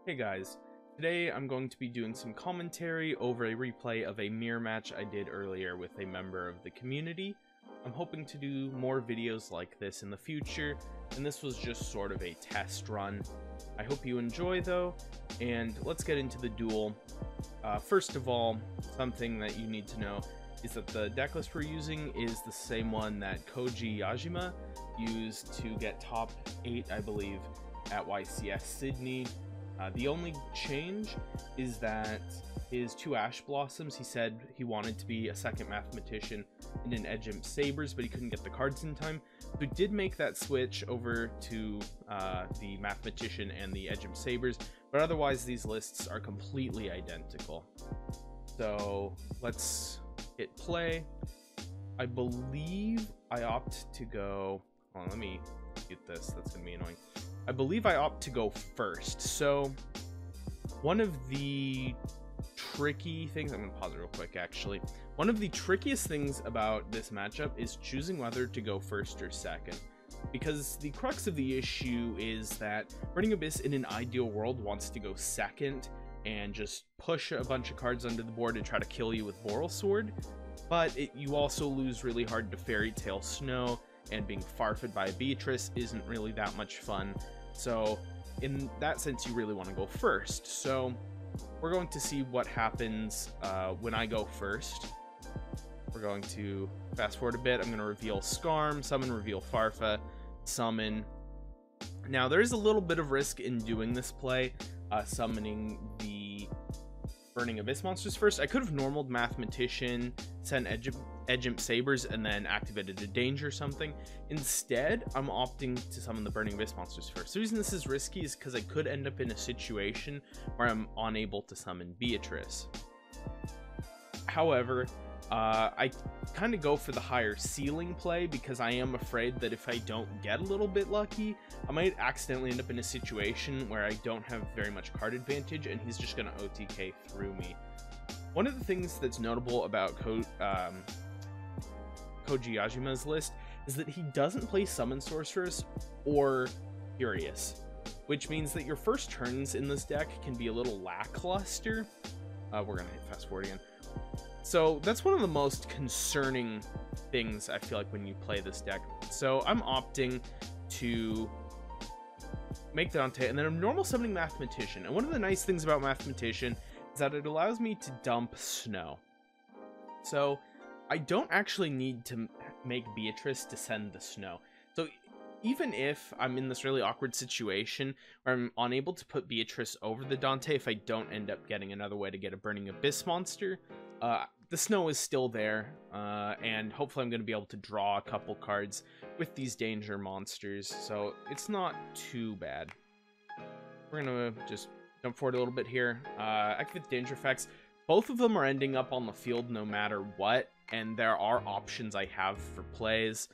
Hey guys, today I'm going to be doing some commentary over a replay of a mirror match I did earlier with a member of the community. I'm hoping to do more videos like this in the future, and this was just sort of a test run. I hope you enjoy though, and let's get into the duel. First of all, something that you need to know is that the deck list we're using is the same one that Koji Yajima used to get top 8, I believe, at YCS Sydney. The only change is that his 2 Ash Blossoms, he said he wanted to be a second Mathematician and an Edge Imp Sabers, but he couldn't get the cards in time. So he did make that switch over to the Mathematician and the Edge Imp Sabers, but otherwise these lists are completely identical. So let's hit play. I believe I opt to go... Hold on, let me mute this. That's going to be annoying. I believe I opt to go first. So one of the tricky things, I'm going to pause it real quick actually. One of the trickiest things about this matchup is choosing whether to go first or second. Because the crux of the issue is that Burning Abyss in an ideal world wants to go second and just push a bunch of cards under the board and try to kill you with Boral Sword. But you also lose really hard to Fairy Tail Snow, and being farfed by Beatrice isn't really that much fun. So in that sense, you really want to go first. So we're going to see what happens when I go first. We're going to fast forward a bit. I'm going to reveal Skarm, summon, reveal Farfa, summon. Now there's a little bit of risk in doing this play, summoning the Burning Abyss monsters first. I could have normaled Mathematician, sent Edge Imp Sabers, and then activated a Danger or something. Instead, I'm opting to summon the Burning Abyss monsters first. The reason this is risky is because I could end up in a situation where I'm unable to summon Beatrice. However, I kind of go for the higher ceiling play because I am afraid that if I don't get a little bit lucky, I might accidentally end up in a situation where I don't have very much card advantage and he's just going to OTK through me. One of the things that's notable about Koji Yajima's list is that he doesn't play Summon Sorceress or Furious, which means that your first turns in this deck can be a little lackluster. We're going to hit fast forward again. So that's one of the most concerning things I feel like when you play this deck. So I'm opting to make Dante and then I'm normal summoning Mathematician. And one of the nice things about Mathematician is that it allows me to dump Snow. So I don't actually need to make Beatrice to send the Snow. So even if I'm in this really awkward situation where I'm unable to put Beatrice over the Dante, if I don't end up getting another way to get a Burning Abyss monster, the Snow is still there, and hopefully I'm going to be able to draw a couple cards with these danger monsters, so it's not too bad. We're going to just jump forward a little bit here. Activate the danger effects. Both of them are ending up on the field no matter what, and there are options I have for plays,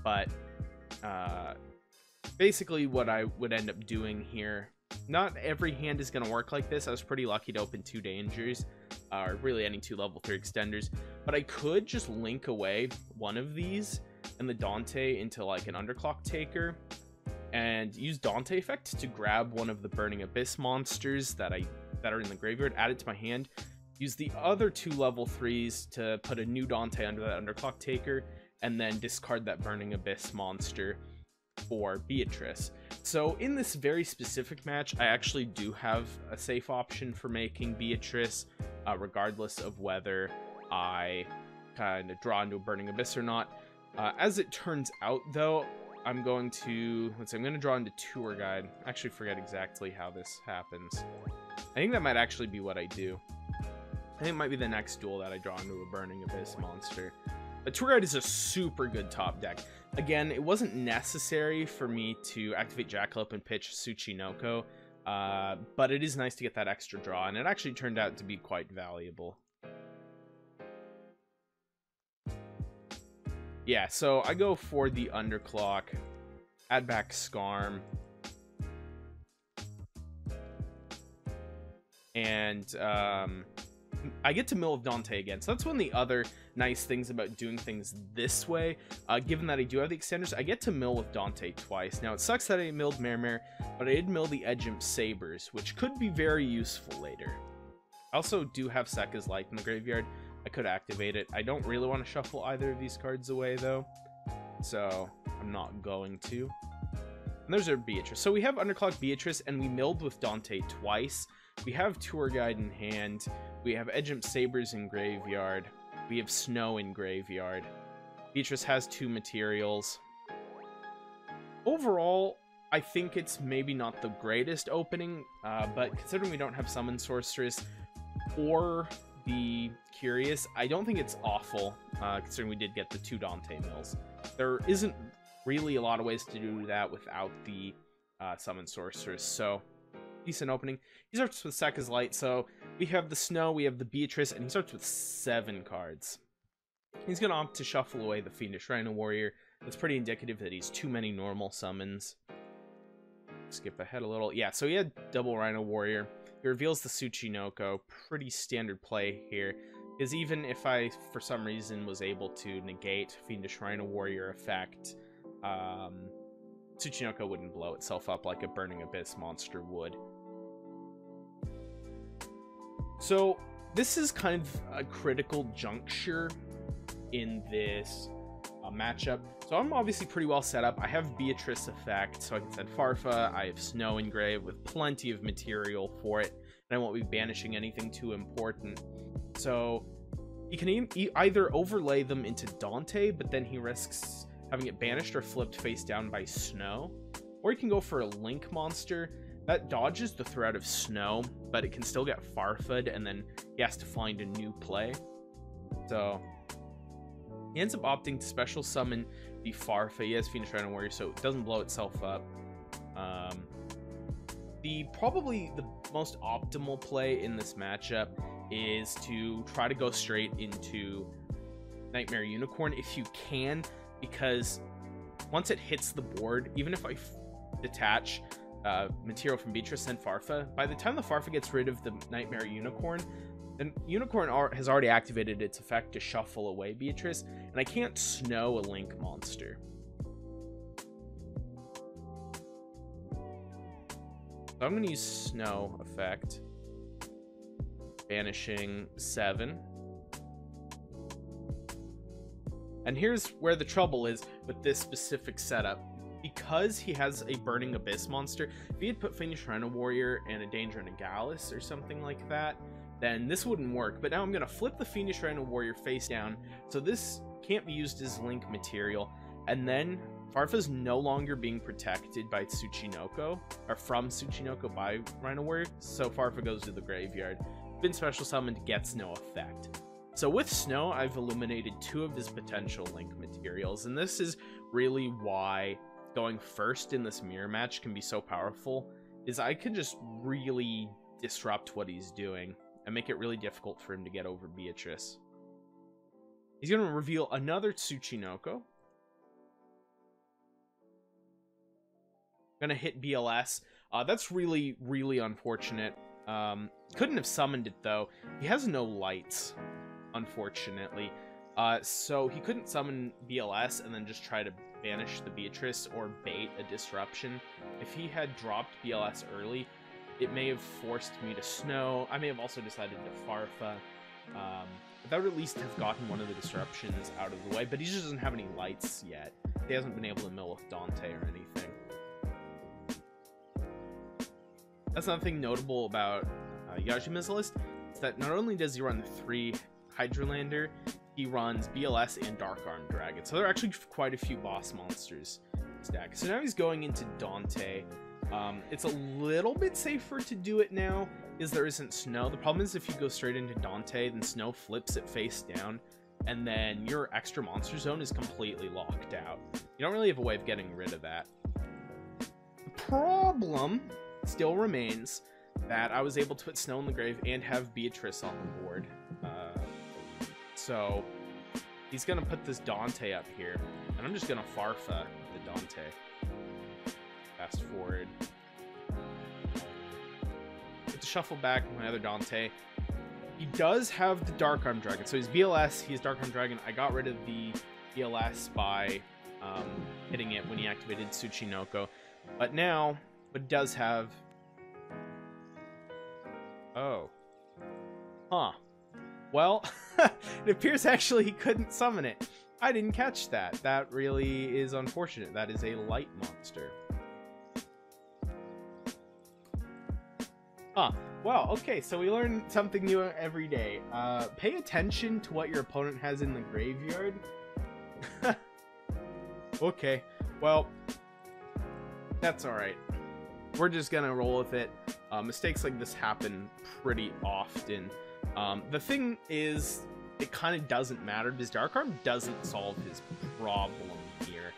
but basically what I would end up doing here, not every hand is going to work like this. I was pretty lucky to open 2 dangers, or really any 2 level 3 extenders, but I could just link away one of these and the Dante into like an Underclock Taker and use Dante effect to grab one of the Burning Abyss monsters that are in the graveyard, add it to my hand, use the other 2 level 3s to put a new Dante under that Underclock Taker, and then discard that Burning Abyss monster for Beatrice. So in this very specific match, I actually do have a safe option for making Beatrice, regardless of whether I kind of draw into a Burning Abyss or not. As it turns out, though, I'm going to, I'm going to draw into Tour Guide. I actually forget exactly how this happens. I think that might actually be what I do. I think it might be the next duel that I draw into a Burning Abyss monster. But Tour Guide is a super good top deck. Again, it wasn't necessary for me to activate Jackalope and pitch Tsuchinoko, but it is nice to get that extra draw, and it actually turned out to be quite valuable. Yeah, so I go for the Underclock, add back Skarm, and I get to mill with Dante again. So that's one of the other nice things about doing things this way. Given that I do have the extenders, I get to mill with Dante twice. Now, it sucks that I milled Mermere, but I did mill the Edgimp Sabers, which could be very useful later. I also do have Sekka's Light in the graveyard. I could activate it. I don't really want to shuffle either of these cards away, though, so I'm not going to. And there's our Beatrice. So we have Underclock Beatrice, and we milled with Dante twice. We have Tour Guide in hand. We have Edgimp Sabers in graveyard. We have Snow in graveyard. Beatrice has 2 materials. Overall, I think it's maybe not the greatest opening, but considering we don't have Summon Sorceress or the Curious, I don't think it's awful, considering we did get the 2 Dante mills. There isn't really a lot of ways to do that without the Summon Sorceress, so decent opening. He starts with Sekka's Light, so we have the Snow, we have the Beatrice, and he starts with 7 cards. He's going to opt to shuffle away the Fiendish Rhino Warrior. That's pretty indicative that he's too many normal summons. Skip ahead a little. Yeah, so he had double Rhino Warrior. He reveals the Tsuchinoko. Pretty standard play here. Because even if I, for some reason, was able to negate Fiendish Rhino Warrior effect, Tsuchinoko wouldn't blow itself up like a Burning Abyss monster would. So this is kind of a critical juncture in this matchup. So I'm obviously pretty well set up. I have Beatrice effect, so I can send Farfa. I have Snow Engrave with plenty of material for it, and I won't be banishing anything too important. So he can either overlay them into Dante, but then he risks having it banished or flipped face down by Snow, or he can go for a Link monster that dodges the threat of Snow, but it can still get Farfa'd, and then he has to find a new play. So he ends up opting to special summon the Farfa. He has Fiendish Rhino Warrior, so it doesn't blow itself up. Probably the most optimal play in this matchup is to try to go straight into Nightmare Unicorn if you can, because once it hits the board, even if I detach material from Beatrice and Farfa, by the time the Farfa gets rid of the Nightmare Unicorn, then Unicorn has already activated its effect to shuffle away Beatrice, and I can't Snow a Link monster. So I'm going to use Snow effect, banishing 7. And here's where the trouble is with this specific setup. Because he has a Burning Abyss monster, if he had put Fiendish Rhino Warrior and a Danger and a Gallus or something like that, then this wouldn't work. But now I'm going to flip the Fiendish Rhino Warrior face down, so this can't be used as Link material. And then Farfa's no longer being protected by Tsuchinoko, or from Tsuchinoko by Rhino Warrior, so Farfa goes to the graveyard. Been special summoned, gets no effect. So with Snow, I've eliminated 2 of his potential Link materials, and this is really why going first in this mirror match can be so powerful, is I could just really disrupt what he's doing and make it really difficult for him to get over Beatrice. He's going to reveal another Tsuchinoko. Going to hit BLS. That's really, really unfortunate. Couldn't have summoned it, though. He has no lights, unfortunately. So he couldn't summon BLS and then just try to banish the Beatrice or bait a disruption. If he had dropped BLS early, it may have forced me to Snow. I may have also decided to Farfa. But that would at least have gotten one of the disruptions out of the way, but he just doesn't have any lights yet. He hasn't been able to mill with Dante or anything. That's another thing notable about Yajima's list, is that not only does he run 3 Hydralander, he runs BLS and Dark Arm Dragon. So there are actually quite a few boss monsters stacked. So now he's going into Dante. It's a little bit safer to do it now, because there isn't Snow. The problem is if you go straight into Dante, then Snow flips it face down, and then your extra monster zone is completely locked out. You don't really have a way of getting rid of that. The problem still remains that I was able to put Snow in the grave and have Beatrice on the board. So he's going to put this Dante up here, and I'm just going to Farfa the Dante. Fast forward. Get to shuffle back my other Dante. He does have the Dark Arm Dragon. So he's BLS, he's Dark Arm Dragon. I got rid of the BLS by hitting it when he activated Tsuchinoko. But now, what it does have... Oh. Huh. Well, it appears actually he couldn't summon it. I didn't catch that. That really is unfortunate. That is a light monster. Huh. Wow, okay, so we learn something new every day. Pay attention to what your opponent has in the graveyard. Okay, well, that's alright. We're just gonna roll with it. Mistakes like this happen pretty often. The thing is, it kind of doesn't matter because Dark Arm doesn't solve his problem here.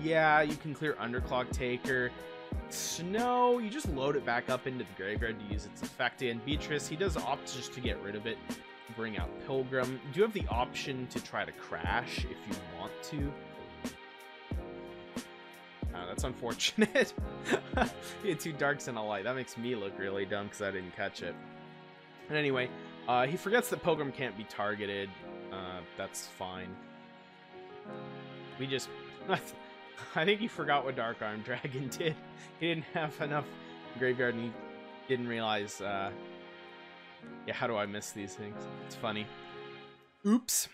Yeah, you can clear Underclock Taker. Snow, you just load it back up into the graveyard to use its effect. And Beatrice, he does opt just to get rid of it, bring out Pilgrim. You do have the option to try to crash if you want to. That's unfortunate. He had 2 darks and a light. That makes me look really dumb because I didn't catch it. And anyway, he forgets that Pilgrim can't be targeted. That's fine. We just... I think he forgot what Dark Arm Dragon did. He didn't have enough graveyard and he didn't realize... Yeah, how do I miss these things? It's funny. Oops.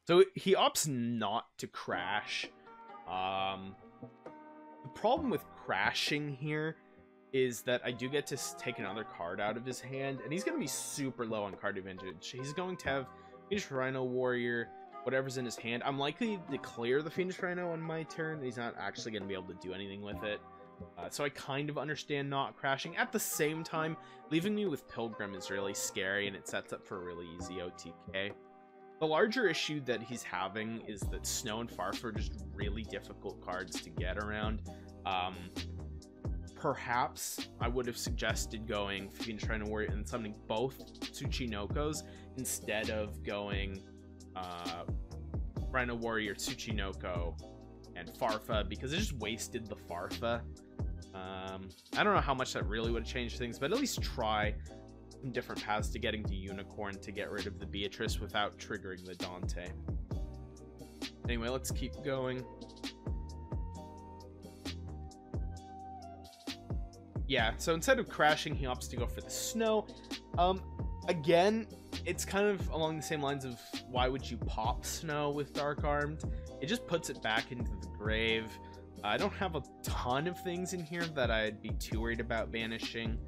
So he opts not to crash. The problem with crashing here is that I do get to take another card out of his hand, and he's going to be super low on card advantage. He's going to have Fiendish Rhino Warrior, whatever's in his hand. I'm likely to clear the Fiendish Rhino on my turn, and he's not actually going to be able to do anything with it. So I kind of understand not crashing. At the same time, leaving me with Pilgrim is really scary, and it sets up for a really easy OTK. The larger issue that he's having is that Snow and Farfa are just really difficult cards to get around. Perhaps I would have suggested going Fiendish Rhino Warrior and summoning both Tsuchinokos instead of going Rhino Warrior, Tsuchinoko, and Farfa, because it just wasted the Farfa. I don't know how much that really would have changed things, but at least try some different paths to getting to Unicorn to get rid of the Beatrice without triggering the Dante. Anyway, let's keep going. Yeah, so instead of crashing, he opts to go for the Snow. Again, it's kind of along the same lines of why would you pop Snow with Dark Armed? It just puts it back into the grave. I don't have a ton of things in here that I'd be too worried about banishing.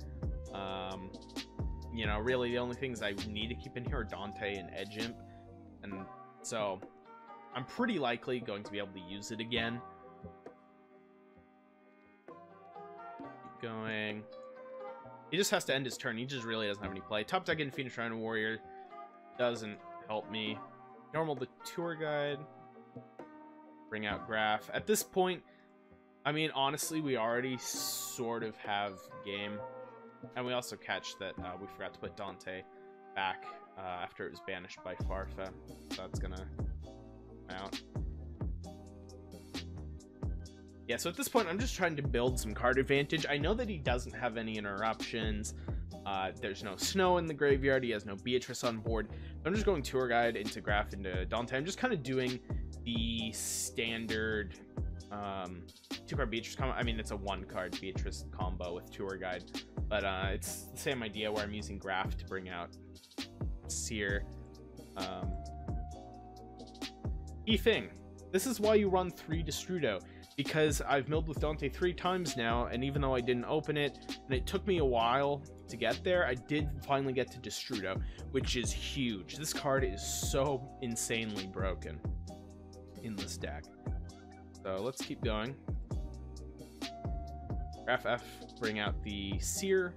You know, really the only things I need to keep in here are Dante and Edge Imp. And so I'm pretty likely going to be able to use it again. Keep going. He just has to end his turn. He just really doesn't have any play. Top deck in Fiendish Rhino Warrior doesn't help me. Normal the Tour Guide. Bring out Graph. At this point, I mean, honestly, we already sort of have game. And we also catch that we forgot to put Dante back after it was banished by Farfa. So that's gonna out. Yeah, so at this point, I'm just trying to build some card advantage. I know that he doesn't have any interruptions. There's no Snow in the graveyard. He has no Beatrice on board. I'm just going Tour Guide into Graph into Dante. I'm just kind of doing the standard 2-card Beatrice combo. I mean, it's a 1-card Beatrice combo with Tour Guide. But it's the same idea where I'm using Graph to bring out Seer. Key thing. This is why you run 3 Destrudo. Because I've milled with Dante 3 times now, and even though I didn't open it, and it took me a while to get there, I did finally get to Destrudo, which is huge. This card is so insanely broken in this deck. So let's keep going. Graph F, bring out the Seer.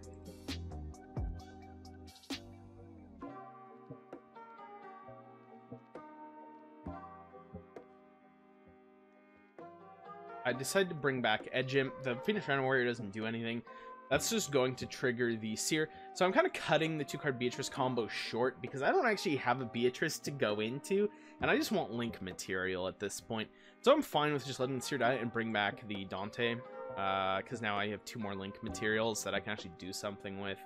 I decided to bring back Edge Imp. The Fiendish Rhino Warrior doesn't do anything. That's just going to trigger the Seer. So I'm kind of cutting the 2-card Beatrice combo short because I don't actually have a Beatrice to go into, and I just want Link material at this point. So I'm fine with just letting the Seer die and bring back the Dante, because now I have 2 more Link materials that I can actually do something with.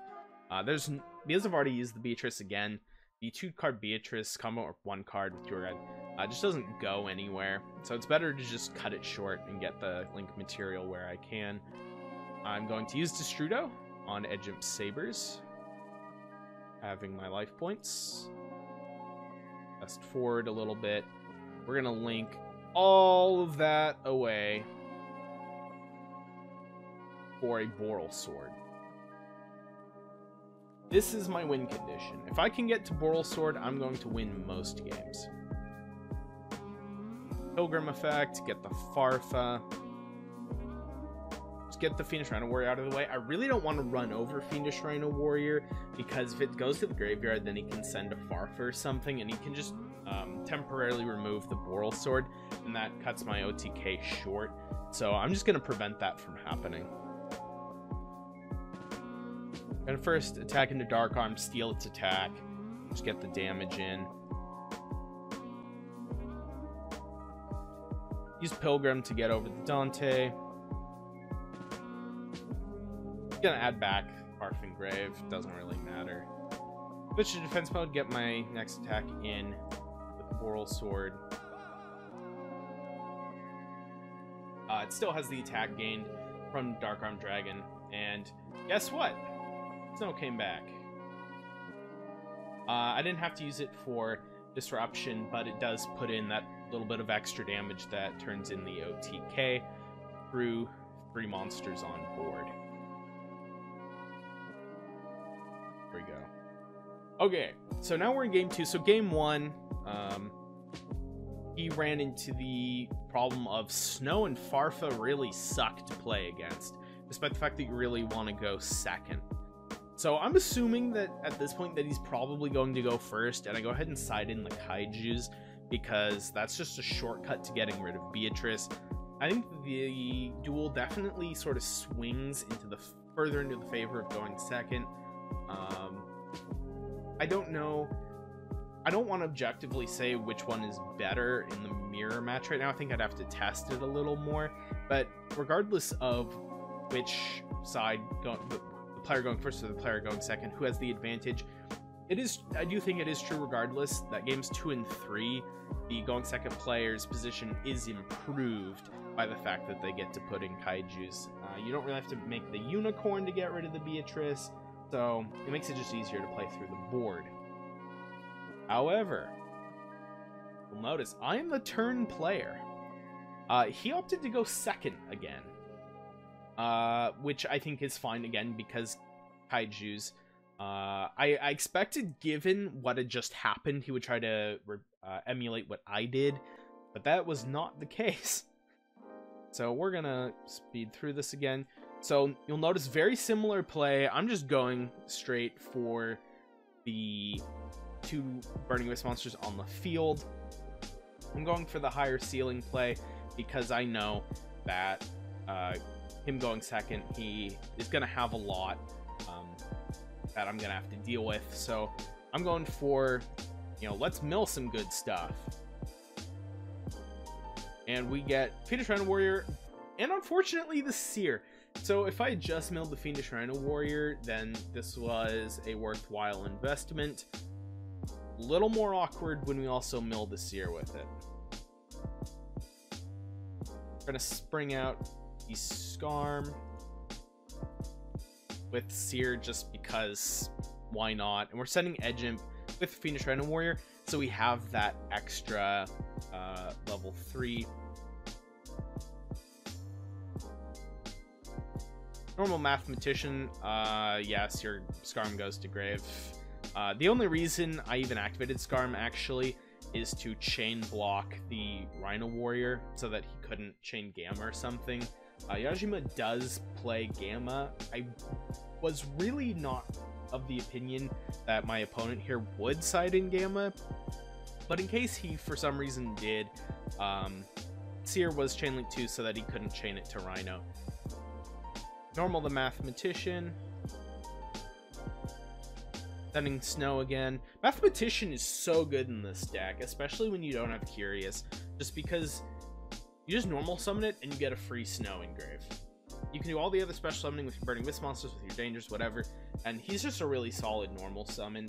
Because I've already used the Beatrice again, the 2-card Beatrice combo, or 1 card with your red, just doesn't go anywhere. So it's better to just cut it short and get the Link material where I can. I'm going to use Destrudo on Edgimp Sabers, having my life points. Fast forward a little bit. We're gonna link all of that away for a Boral Sword. This is my win condition. If I can get to Boral Sword, I'm going to win most games. Pilgrim effect, get the Farfa. Just get the Fiendish Rhino Warrior out of the way. I really don't want to run over Fiendish Rhino Warrior, because if it goes to the graveyard, then he can send a Farfa or something, and he can just temporarily remove the Boral Sword, and that cuts my OTK short. So I'm just going to prevent that from happening. Gonna first attack into Dark Arm, steal its attack, just get the damage in. Use Pilgrim to get over the Dante. Gonna add back Parfin Grave, doesn't really matter. Switch to defense mode, get my next attack in with the Boral Sword. It still has the attack gained from Dark Arm Dragon, and guess what? Snow came back. I didn't have to use it for disruption, but it does put in that little bit of extra damage that turns in the OTK through 3 monsters on board. There we go. Okay, so now we're in game 2. So game 1, he ran into the problem of Snow and Farfa really suck to play against, despite the fact that you really want to go second. So I'm assuming that at this point that he's probably going to go first, and I go ahead and side in the Kaijus, because that's just a shortcut to getting rid of Beatrice. I think the duel definitely sort of swings into the further into the favor of going second. I don't know. I don't want to objectively say which one is better in the mirror match right now. I think I'd have to test it a little more. But regardless of which side the player going first or the player going second, who has the advantage, I do think it is true regardless that games 2 and 3, the going second player's position is improved by the fact that they get to put in Kaijus. You don't really have to make the Unicorn to get rid of the Beatrice, so it makes it just easier to play through the board. However, you'll notice I am the turn player. He opted to go second again, which I think is fine again because Kaijus. I expected, given what had just happened, he would try to emulate what I did, but that was not the case. So we're gonna speed through this again. So you'll notice very similar play. I'm just going straight for the 2 Burning Wisp monsters on the field. I'm going for the higher ceiling play because I know that him going second, he is gonna have a lot that I'm gonna have to deal with. So I'm going for, let's mill some good stuff. And we get Fiendish Rhino Warrior, and unfortunately the Seer. So if I had just milled the Fiendish Rhino Warrior, then this was a worthwhile investment. A little more awkward when we also mill the Seer with it. We're gonna spring out the Skarm with Seer just because why not? And we're sending Edgimp with Fiendish Rhino Warrior, so we have that extra level 3. Normal Mathematician, yes, your Skarm goes to grave. The only reason I even activated Skarm actually is to chain block the Rhino Warrior so that he couldn't chain Gamma or something. Yajima does play Gamma. I was really not of the opinion that my opponent here would side in Gamma, but in case he for some reason did, Seer was chain link 2 so that he couldn't chain it to Rhino. Normal the Mathematician. Sending Snow again. Mathematician is so good in this deck, especially when you don't have Curious, just because you just normal summon it and you get a free Snow engrave. you can do all the other special summoning with your Burning Wisp monsters, with your dangers, whatever, and he's just a really solid normal summon.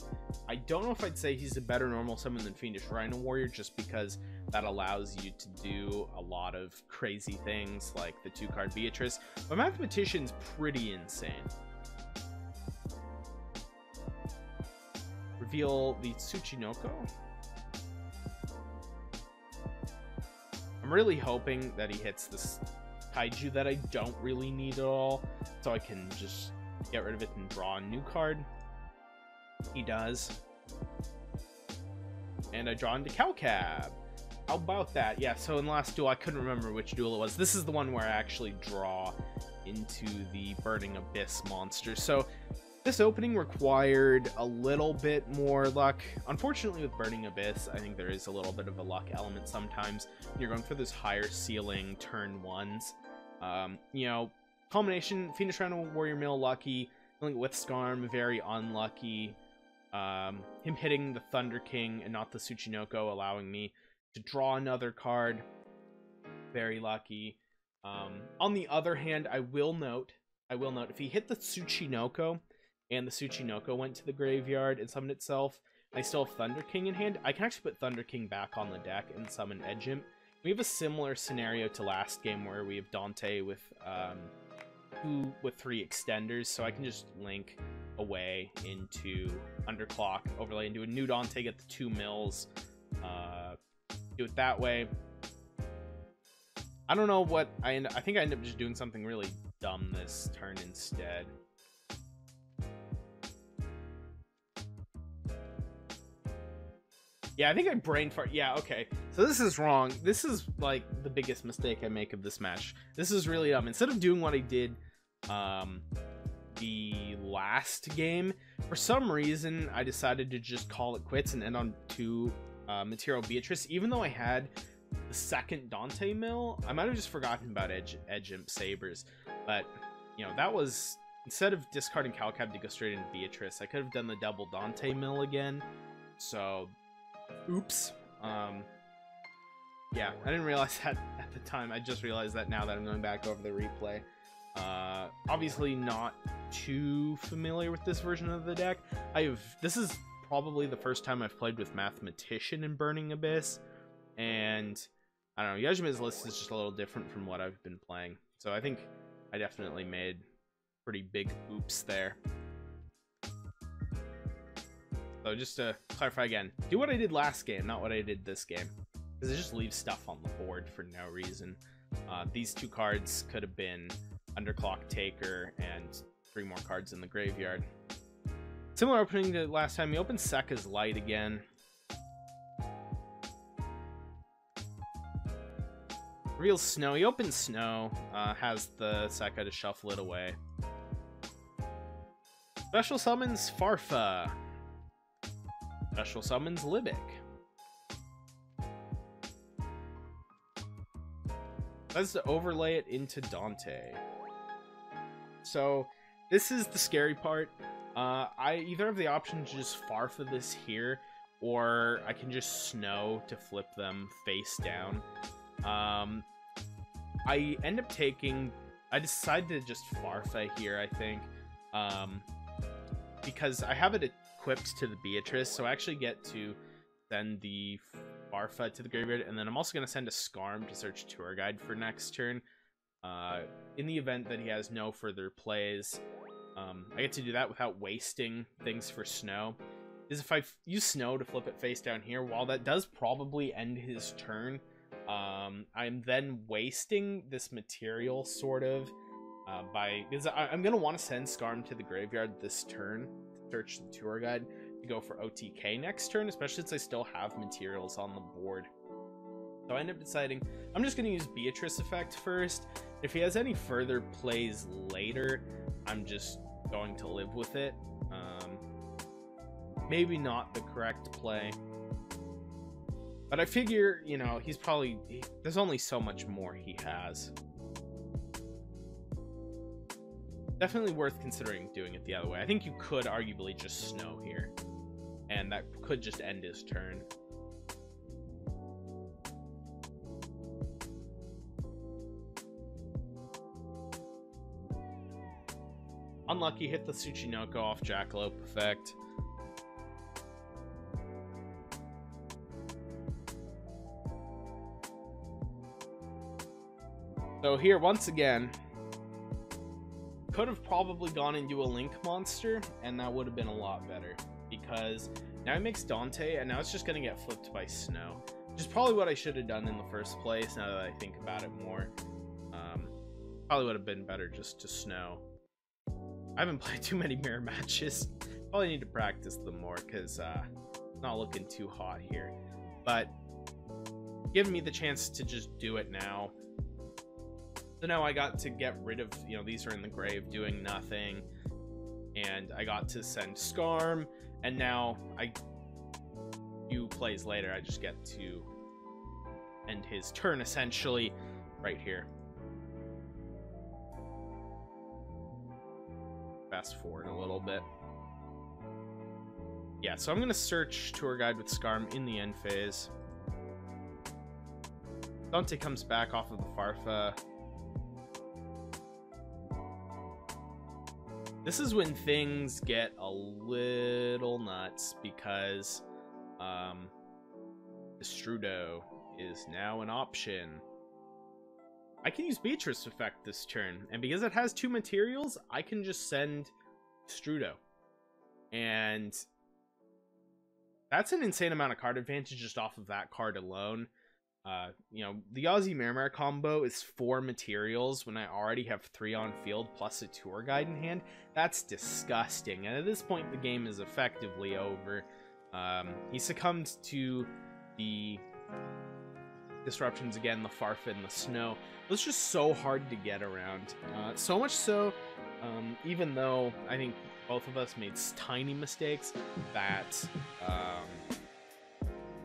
I don't know if I'd say he's a better normal summon than Fiendish Rhino Warrior, just because that allows you to do a lot of crazy things, like the 2-card Beatrice, but Mathematician's pretty insane. Reveal the Tsuchinoko. I'm really hoping that he hits this Kaiju that I don't really need at all, so I can just get rid of it and draw a new card. He does. And I draw into Calcab. How about that? Yeah, so in the last duel, I couldn't remember which duel it was. This is the one where I actually draw into the Burning Abyss monster. So this opening required a little bit more luck. Unfortunately, with Burning Abyss, I think there is a little bit of a luck element sometimes. You're going for those higher ceiling turn ones. You know, combination, Fiendish Rhino Warrior Mill lucky, Link with Skarm very unlucky. Him hitting the Thunder King and not the Tsuchinoko, allowing me to draw another card, very lucky. On the other hand, I will note, if he hit the Tsuchinoko, and the Tsuchinoko went to the graveyard and summoned itself, and I still have Thunder King in hand, I can actually put Thunder King back on the deck and summon Edgimp. We have a similar scenario to last game where we have Dante with 3 extenders, so I can just link away into Underclock, overlay into a new Dante, get the 2 mills, do it that way. I don't know what I think I end up just doing something really dumb this turn instead. Yeah, I think I brain fart. Yeah, okay. So this is wrong. This is like the biggest mistake I make of this match. This is really dumb. Instead of doing what I did the last game, for some reason I decided to just call it quits and end on 2 Material Beatrice, even though I had the second Dante mill. I might have just forgotten about Edgimp Sabers, but you know, that was, instead of discarding Calcab to go straight into Beatrice, I could have done the double Dante mill again. So oops. Yeah, I didn't realize that at the time. I just realized that now that I'm going back over the replay. Obviously not too familiar with this version of the deck. This is probably the first time I've played with Mathematician in Burning Abyss, and I don't know, Yajima's list is just a little different from what I've been playing, so I think I definitely made pretty big oops there. So just to clarify again, do what I did last game, not what I did this game, because it just leaves stuff on the board for no reason. These 2 cards could have been Underclock Taker and 3 more cards in the graveyard. Similar opening to last time, we opened Sekka's Light again. Real Snow, he opens Snow, has the Sekka to shuffle it away. Special summons Farfa. Special summons Libic. Let's overlay it into Dante. So this is the scary part. I either have the option to just Farfa this here, or I can just Snow to flip them face down. I end up I decided to just Farfa here, I think, because I have it equipped to the Beatrice, so I actually get to send the Farfa to the graveyard, and then I'm also going to send a Skarm to search Tour Guide for next turn. In the event that he has no further plays, I get to do that without wasting things for Snow. If I use Snow to flip it face down here, while that does probably end his turn, I'm then wasting this material, sort of, because I'm going to want to send Skarm to the graveyard this turn to search the Tour Guide to go for OTK next turn, especially since I still have materials on the board. So I end up deciding I'm just going to use Beatrice effect first. If he has any further plays later, I'm just going to live with it. Maybe not the correct play, but I figure, you know, there's only so much more he has. Definitely worth considering doing it the other way. I think you could arguably just Snow here, and that could just end his turn. Unlucky, hit the Tsuchinoko off Jackalope effect. So here, once again, could have probably gone into a Link monster, and that would have been a lot better. Because now he makes Dante, and now it's just going to get flipped by Snow. Which is probably what I should have done in the first place, now that I think about it more. Probably would have been better just to Snow. I haven't played too many mirror matches. Probably need to practice them more, because it's not looking too hot here. But giving me the chance to just do it now. So now I got to get rid of, you know, these are in the grave doing nothing. And I got to send Skarm. And now, a few plays later, I just get to end his turn, essentially, right here. Fast forward a little bit. Yeah, so I'm going to search Tour Guide with Skarm in the end phase. Dante comes back off of the Farfa. This is when things get a little nuts, because Destrudo is now an option. I can use Beatrice effect this turn, and because it has 2 materials, I can just send Destrudo. And that's an insane amount of card advantage just off of that card alone. You know, the Aussie Mirror combo is 4 materials when I already have 3 on field plus a Tour Guide in hand. That's disgusting, and at this point the game is effectively over. He succumbed to the disruptions again, the Farfa and the Snow. It was just so hard to get around. So much so, even though I think both of us made tiny mistakes, that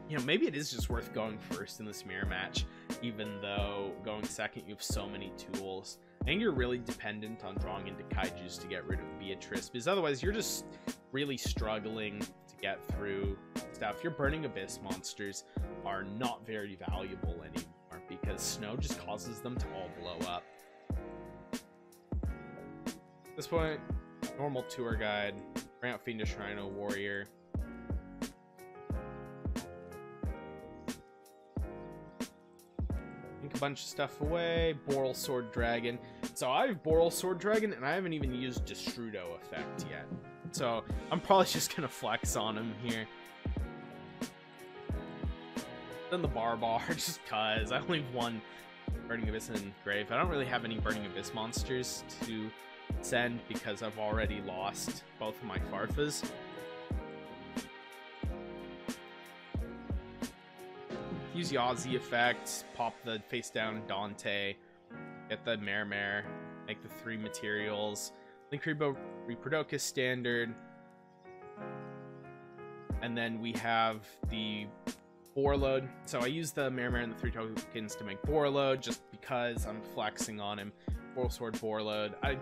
you know, maybe it is just worth going first in this mirror match, even though going second you have so many tools. I think you're really dependent on drawing into Kaijus to get rid of Beatrice, because otherwise you're just really struggling to get through stuff. Your Burning Abyss monsters are not very valuable anymore, because Snow just causes them to all blow up. At this point, normal Tour Guide, bring out Fiendish Rhino Warrior. A bunch of stuff away. Boral Sword Dragon. So I have Boral Sword Dragon, and I haven't even used Destrudo effect yet. So I'm probably just gonna flex on him here. Then the Barbar, just cause I only have 1 Burning Abyss and Grave. I don't really have any Burning Abyss monsters to send because I've already lost both of my Farfas. Use the Aussie effect, pop the face down Dante, get the Mare, make the 3 materials, Linkuriboh Reprodocus standard, and then we have the Borreload. So I use the Mare and the 3 tokens to make Borreload just because I'm flexing on him. Boral Sword Borreload. I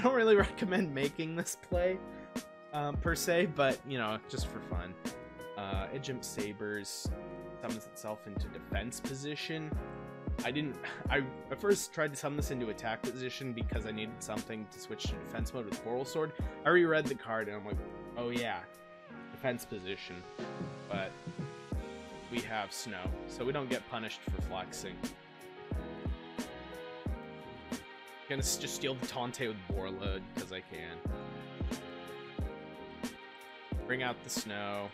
don't really recommend making this play per se, but you know, just for fun. Ejim Sabers summons itself into defense position. I first tried to summon this into attack position because I needed something to switch to defense mode with Boral Sword. I reread the card and I'm like, oh yeah, defense position. But we have Snow, so we don't get punished for flexing. Gonna just steal the Taunt with Borreload because I can. Bring out the Snow.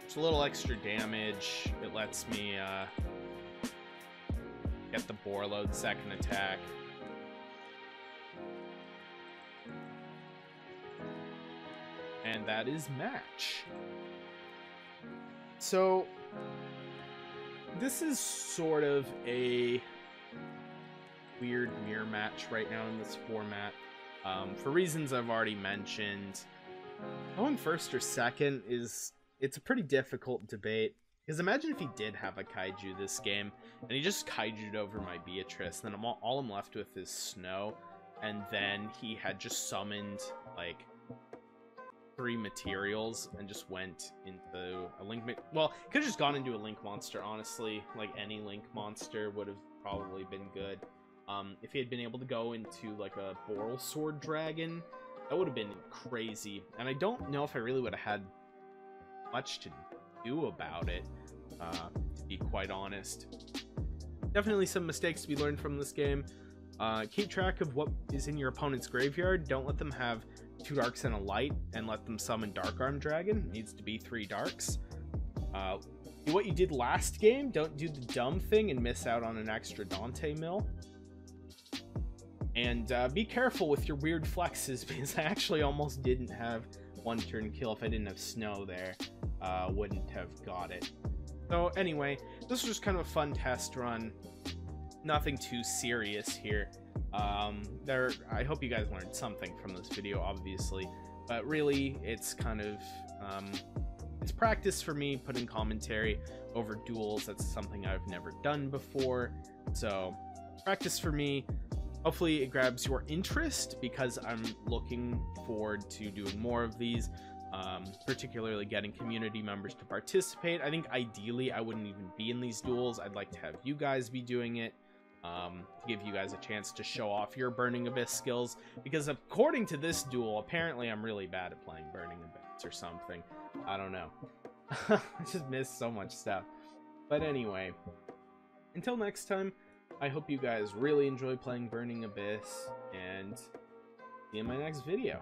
It's a little extra damage. It lets me get the Borreload second attack. And that is match. So this is sort of a weird mirror match right now in this format. For reasons I've already mentioned, going first or second it's a pretty difficult debate. Because imagine if he did have a Kaiju this game, and he just Kaiju'd over my Beatrice, then all I'm left with is Snow, and then he had just summoned, like, 3 materials, and just went into a Link... Well, could have just gone into a Link monster, honestly. Like, any Link monster would have probably been good. If he had been able to go into like a Boral Sword Dragon, that would have been crazy. And I don't know if I really would have had much to do about it, to be quite honest. Definitely some mistakes to be learned from this game. Keep track of what is in your opponent's graveyard. Don't let them have 2 darks and a light, and let them summon Dark Arm Dragon. It needs to be 3 darks. Do what you did last game. Don't do the dumb thing and miss out on an extra Dante mill. And be careful with your weird flexes, because I actually almost didn't have 1-turn kill. If I didn't have snow there, wouldn't have got it. So anyway, this was just kind of a fun test run. Nothing too serious here. I hope you guys learned something from this video, obviously, but really it's kind of it's practice for me putting commentary over duels. That's something I've never done before, so practice for me. Hopefully it grabs your interest, because I'm looking forward to doing more of these, particularly getting community members to participate. I think ideally I wouldn't even be in these duels. I'd like to have you guys be doing it. Give you guys a chance to show off your Burning Abyss skills, because according to this duel, apparently I'm really bad at playing Burning Abyss or something. I don't know. I just missed so much stuff. But anyway, until next time, I hope you guys really enjoy playing Burning Abyss, and see you in my next video.